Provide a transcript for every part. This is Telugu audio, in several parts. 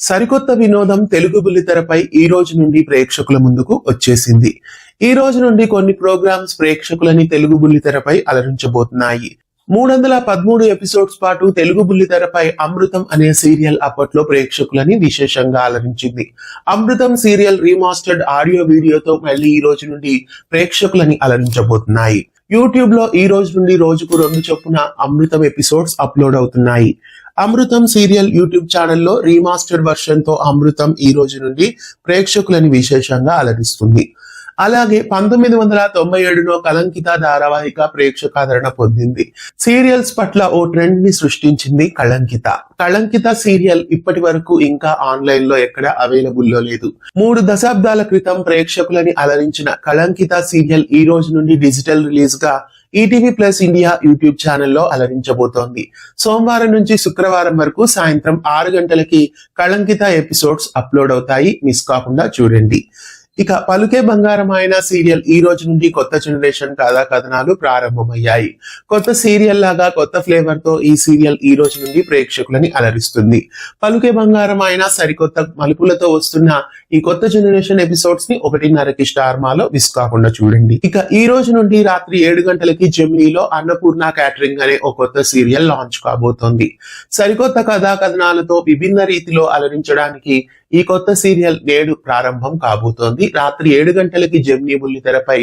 సరికొత్త వినోదం తెలుగు బుల్లితెరపై ఈ రోజు నుండి ప్రేక్షకుల ముందుకు వచ్చేసింది. ఈ రోజు నుండి కొన్ని ప్రోగ్రామ్స్ ప్రేక్షకులని తెలుగు బుల్లితెరపై అలరించబోతున్నాయి. 313 ఎపిసోడ్స్ పాటు తెలుగు బుల్లితెరపై అమృతం అనే సీరియల్ అప్పట్లో ప్రేక్షకులని విశేషంగా అలరించింది. అమృతం సీరియల్ రీమాస్టర్డ్ ఆడియో వీడియోతో మళ్ళీ ఈ రోజు నుండి ప్రేక్షకులని అలరించబోతున్నాయి. యూట్యూబ్ లో ఈ రోజు నుండి రోజుకు 2 చొప్పున అమృతం ఎపిసోడ్స్ అప్లోడ్ అవుతున్నాయి. అమృతం సీరియల్ యూట్యూబ్ ఛానల్లో రీమాస్టర్డ్ వర్షన్ తో అమృతం ఈ రోజు నుండి ప్రేక్షకులని విశేషంగా అలరిస్తుంది. అలాగే 1997లో కళంకిత ధారావాహిక ప్రేక్షకాదరణ పొందింది. సీరియల్స్ పట్ల ఓ ట్రెండ్ ని సృష్టించింది కళంకిత సీరియల్ ఇప్పటి వరకు ఇంకా ఆన్లైన్ లో ఎక్కడ అవైలబుల్ లో లేదు. 3 దశాబ్దాల క్రితం ప్రేక్షకులని అలరించిన కళంకిత సీరియల్ ఈ రోజు నుండి డిజిటల్ రిలీజ్ గా ఈటీవీ ప్లస్ ఇండియా యూట్యూబ్ ఛానల్లో అలరించబోతోంది. సోమవారం నుంచి శుక్రవారం వరకు సాయంత్రం 6 గంటలకి కళంకిత ఎపిసోడ్స్ అప్లోడ్ అవుతాయి. మిస్ కాకుండా చూడండి. ఇక పలుకే బంగారం ఆయన సీరియల్ ఈ రోజు నుండి కొత్త జనరేషన్ కథా కథనాలు ప్రారంభమయ్యాయి. కొత్త సీరియల్ లాగా కొత్త ఫ్లేవర్ తో ఈ సీరియల్ ఈ రోజు నుండి ప్రేక్షకులని అలరిస్తుంది. పలుకే బంగారం ఆయన సరికొత్త మలుపులతో వస్తున్న ఈ కొత్త జనరేషన్ ఎపిసోడ్స్ ని 1:30కి స్టార్ మాలో మిస్ కాకుండా చూడండి. ఇక ఈ రోజు నుండి రాత్రి 7 గంటలకి జెమినీలో అన్నపూర్ణ క్యాటరింగ్ అనే ఒక కొత్త సీరియల్ లాంచ్ కాబోతోంది. సరికొత్త కథా కథనాలతో విభిన్న రీతిలో అలరించడానికి ఈ కొత్త సీరియల్ నేడు ప్రారంభం కాబోతోంది. రాత్రి 7 గంటలకి జెమినీ బుల్లితెరపై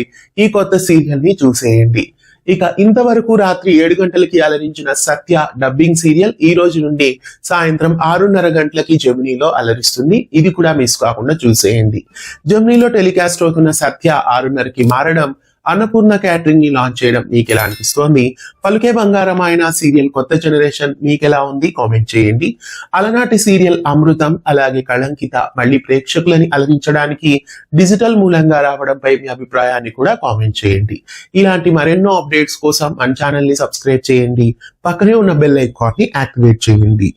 ఈ కొత్త సీరియల్ ని చూసేయండి. ఇక ఇంతవరకు రాత్రి 7 గంటలకి అలరించిన సత్య డబ్బింగ్ సీరియల్ ఈ రోజు నుండి సాయంత్రం 6:30 గంటలకి జెమినీలో అలరిస్తుంది. ఇది కూడా మిస్ కాకుండా చూసేయండి. జెమినీలో టెలికాస్ట్ అవుతున్న సత్య 6:30కి మారడం, అన్నపూర్ణ క్యాటరింగ్ ని లాంచ్ చేయడం మీకు ఎలా అనిపిస్తోంది? పలుకే బంగారం ఆయన సీరియల్ కొత్త జనరేషన్ మీకెలా ఉంది? కామెంట్ చేయండి. అలనాటి సీరియల్ అమృతం అలాగే కళంకిత మళ్ళీ ప్రేక్షకులని అలరించడానికి డిజిటల్ మూలంగా రావడంపై మీ అభిప్రాయాన్ని కూడా కామెంట్ చేయండి. ఇలాంటి మరెన్నో అప్డేట్స్ కోసం మన ఛానల్ ని సబ్స్క్రైబ్ చేయండి. పక్కనే ఉన్న బెల్ ఐకాన్ ని యాక్టివేట్ చేయండి.